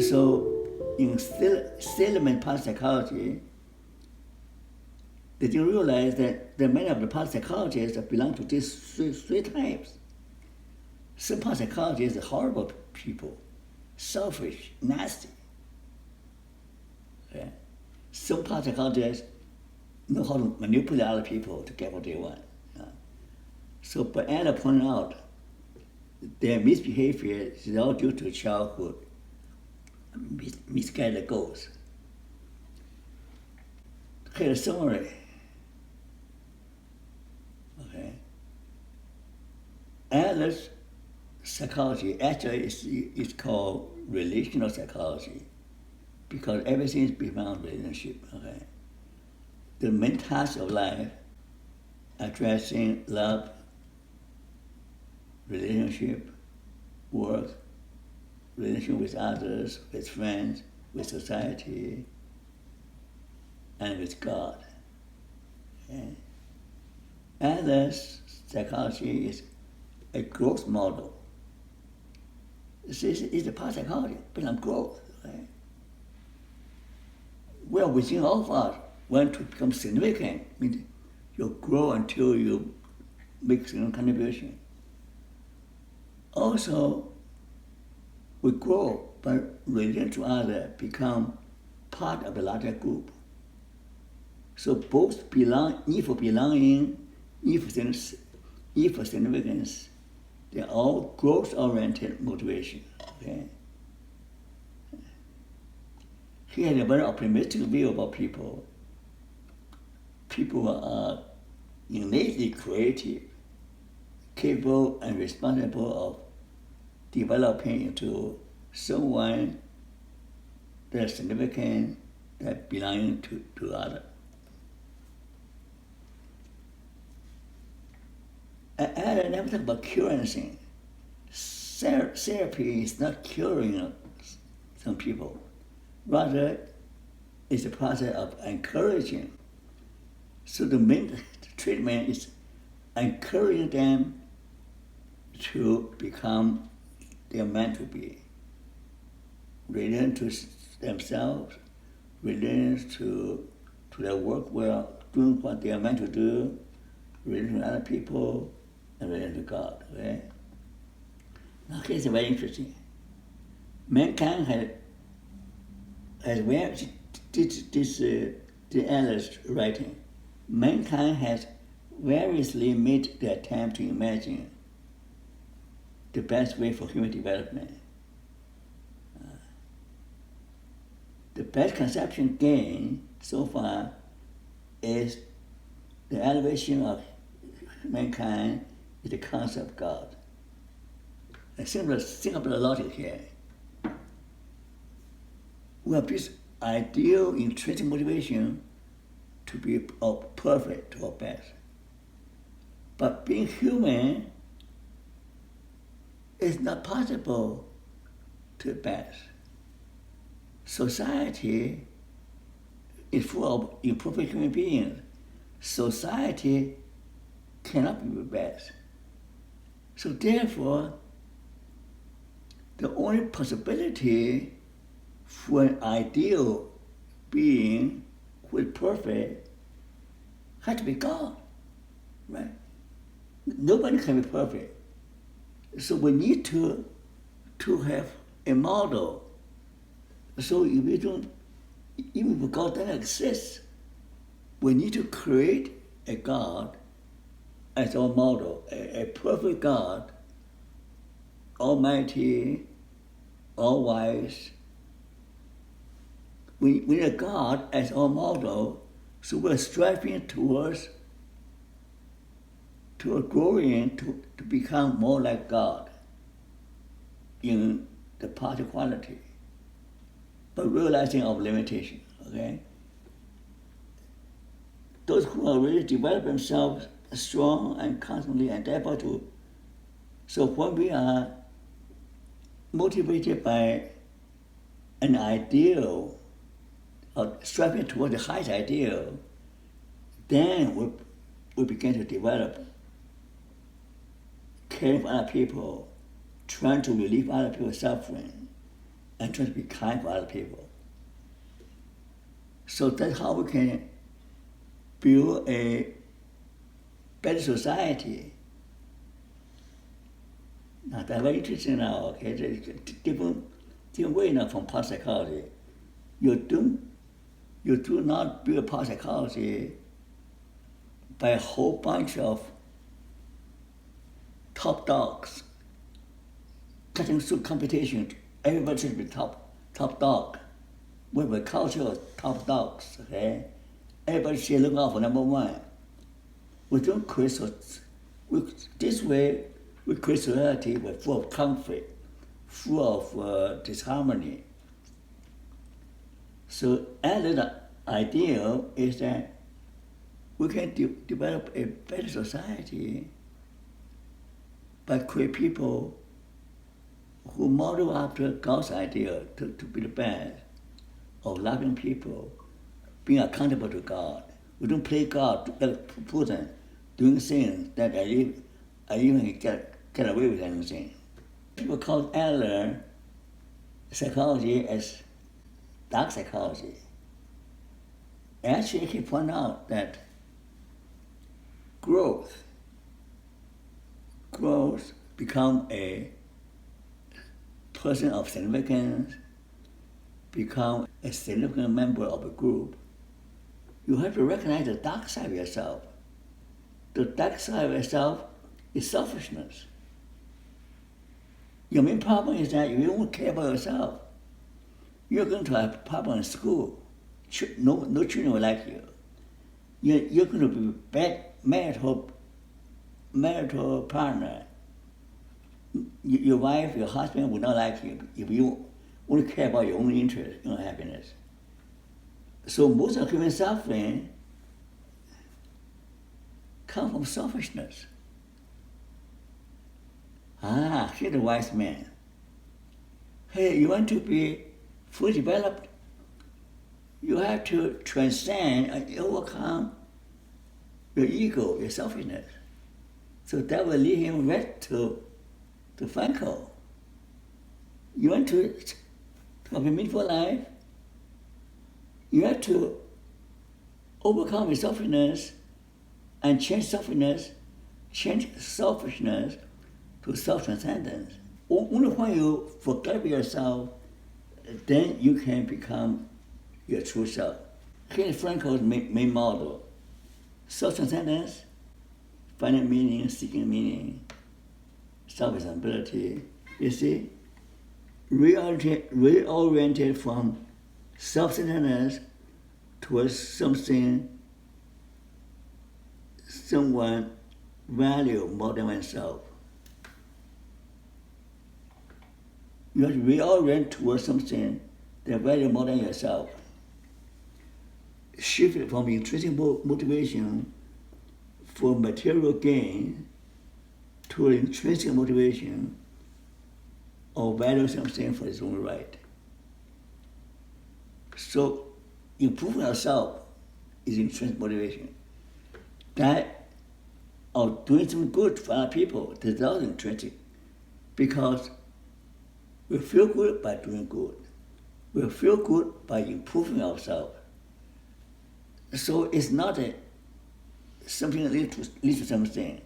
So in Stillman parapsychology, they didn't realize that many of the parapsychologists belong to these three types. Some parapsychologists are horrible people, selfish, nasty. Okay? Some parapsychologists know how to manipulate other people to get what they want. So, but Anna pointed out their misbehavior is all due to childhood, misguided goals. Here's a summary. Okay. Adler's psychology actually is called relational psychology because everything is based on relationship. Okay. The main task of life, addressing love, relationship, work, relation with others, with friends, with society, and with God. Okay. Adler's psychology is a growth model. It's a parapsychology based on growth. Right? Well, within all of us, want to become significant, means you grow until you make some contribution. Also, we grow, but relation to others become part of the larger group. So both need for belonging, need for significance, they're all growth-oriented motivation. Okay? He had a very optimistic view about people. People are innately creative, capable and responsible of developing into someone that's significant, that belonging to others. I never talk about curing anything. Therapy is not curing some people. Rather, it's a process of encouraging. So the main treatment is encouraging them to become they're meant to be. Relating to themselves, relating to their work well, doing what they are meant to do, relating to other people, and relating to God. Okay? Now here's very interesting. Mankind has the Adler's writing. Mankind has variously made the attempt to imagine the best way for human development. The best conception gained so far is the elevation of mankind is the concept of God. A simple logic here. We have this ideal intrinsic motivation to be perfect to our best. But being human is not possible to the best. Society is full of imperfect human beings. Society cannot be the best. So therefore, the only possibility for an ideal being who is perfect has to be God, right? Nobody can be perfect. So we need to have a model. So if we don't, even if God doesn't exist, we need to create a God as our model, a perfect God, almighty, all-wise. We need a God as our model, so we're striving towards growing to become more like God in the part of quality, but realizing our limitation, okay? Those who are really develop themselves strong and constantly endeavor to. So when we are motivated by an ideal, or striving toward the highest ideal, then we begin to develop caring for other people, trying to relieve other people's suffering, and try to be kind for other people. So that's how we can build a better society. Now that's very interesting now, okay? There's different way now from parapsychology. You do not build parapsychology by a whole bunch of top dogs cutting through competition. Everybody should be top dog. We have a culture of top dogs, okay? Everybody should look out for number one. We don't create this way we create society full of conflict, full of disharmony. So another ideal is that we can develop a better society by creating people who model after God's idea to be the best, of loving people, being accountable to God. We don't play God to Putin doing things that I even get away with anything. People call Adler psychology as dark psychology. Actually, he point out that growth become a person of significance, become a significant member of a group. You have to recognize the dark side of yourself. The dark side of yourself is selfishness. Your main problem is that you don't care about yourself. You're going to have a problem in school. No children will like you. You're going to be a bad marital partner. Your wife, your husband will not like you if you only care about your own interest, your own happiness. So most of human suffering comes from selfishness. Here's the wise man. Hey, you want to be fully developed? You have to transcend and overcome your ego, your selfishness. So that will lead him right to Frankl. You want to have a meaningful life? You have to overcome your selfishness and change selfishness to self-transcendence. Only when you forget yourself, then you can become your true self. Here's Frankl's main model. Self-transcendence, finding meaning, seeking meaning, self-responsibility. You see, reoriented from self-centeredness towards someone value more than oneself. You have to reorient towards something that value more than yourself. Shift from intrinsic motivation for material gain to intrinsic motivation or value something for its own right. So improving yourself is intrinsic motivation. That of doing some good for other people is not intrinsic, because we feel good by doing good. We feel good by improving ourselves. So it's not something that leads to something.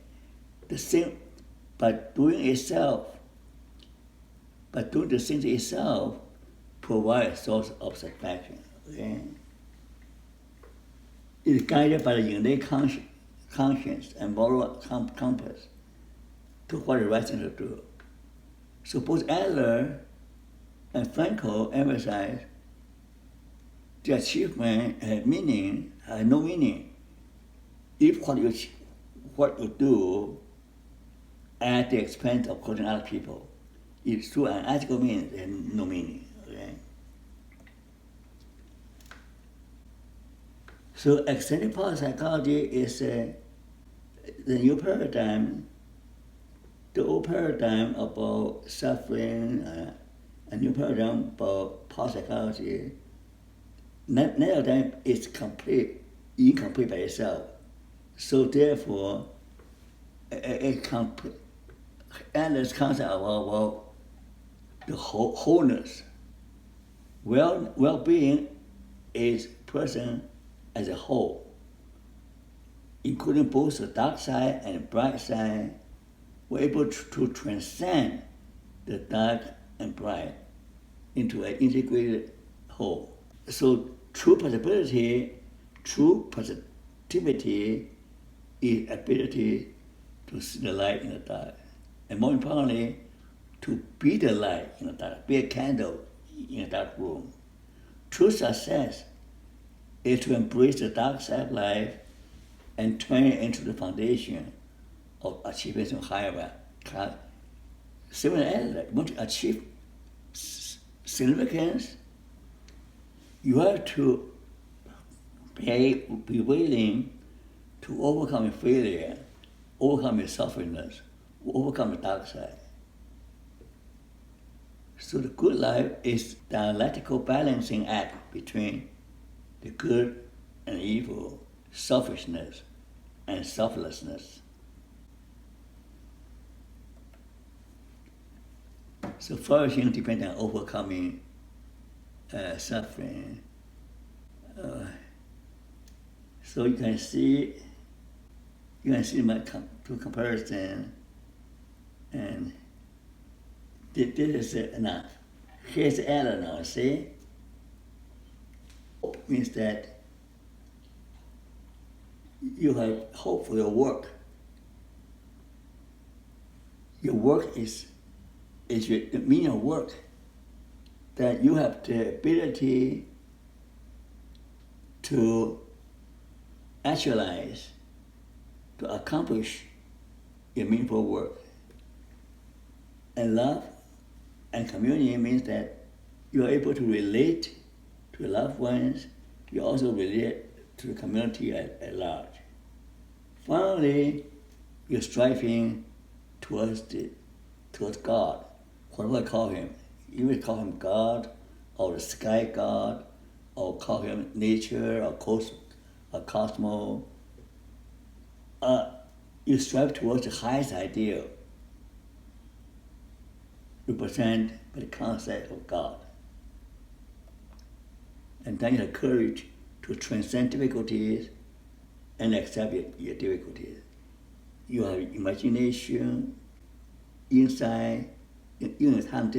The same, by doing the thing itself provides a source of satisfaction. Okay? It's guided by the innate conscience and moral compass to what is the right thing to do. So both Adler and Frankl emphasize the achievement has meaning, has no meaning, if what you do at the expense of causing other people. If through an ethical means, it has no meaning. Okay? So extended parapsychology is the new paradigm. The old paradigm about suffering, a new paradigm about parapsychology. None of them is incomplete by itself. So therefore, endless concept about the wholeness Well-being is person as a whole, including both the dark side and the bright side. We're able to transcend the dark and bright into an integrated whole. So true positivity is ability to see the light in the dark. And more importantly, to be the light in the dark, be a candle in a dark room. True success is to embrace the dark side of life and turn it into the foundation of achieving some higher class. Similar as that, you want to achieve significance, you have to be willing to overcome failure, overcome your sufferingness, overcome the dark side. So the good life is dialectical balancing act between the good and evil, selfishness and selflessness. So flourishing depends on overcoming suffering. So you can see my comparison, and this is enough. Here's the error now. See, hope means that you have hope for your work. Your work is the meaning of work, that you have the ability to actualize, to accomplish your meaningful work. And love and community means that you are able to relate to your loved ones, you also relate to the community at large. Finally, you're striving towards God. What do I call him? You would call him God, or the sky God, or call him nature, or cosmos. You strive towards the highest ideal, represented by the concept of God. And then you have courage to transcend difficulties and accept your difficulties. You have imagination, insight, in a time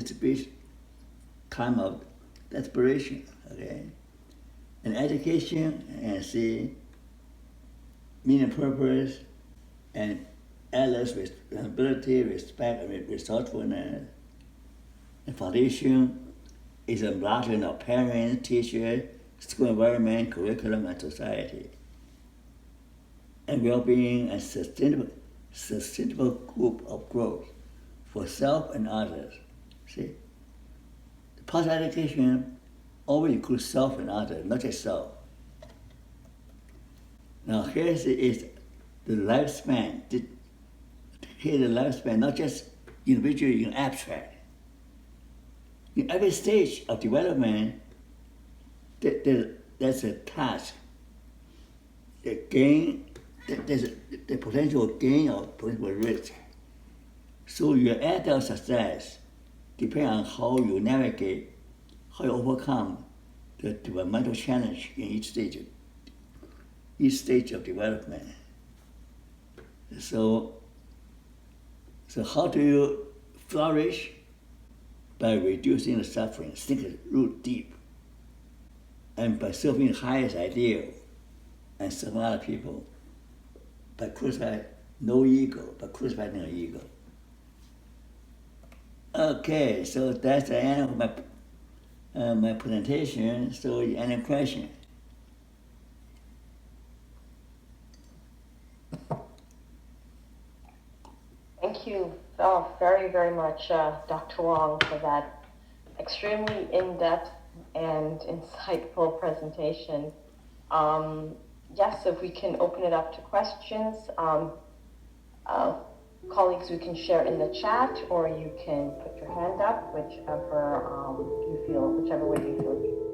of desperation, okay? And education, and see meaning, purpose, and endless responsibility, respect, and resourcefulness. The foundation is a blessing of parents, teachers, school environment, curriculum, and society. And well-being and sustainable group of growth for self and others. See, the positive education always includes self and others, not just self. Now here is the lifespan. Here the lifespan, not just individual in abstract. In every stage of development, there's a task, the gain, there's the potential gain or potential risk. So your adult success depends on how you navigate, how you overcome the developmental challenge in each stage of development. So how do you flourish? By reducing the suffering, sinking root deep, and by serving the highest ideal and serving other people, by crucifying no ego, by crucifying no ego. Okay, so that's the end of my presentation. So any question? Thank you very, very much, Dr. Wong, for that extremely in-depth and insightful presentation. Yes, if we can open it up to questions, colleagues, you can share in the chat, or you can put your hand up, whichever way you feel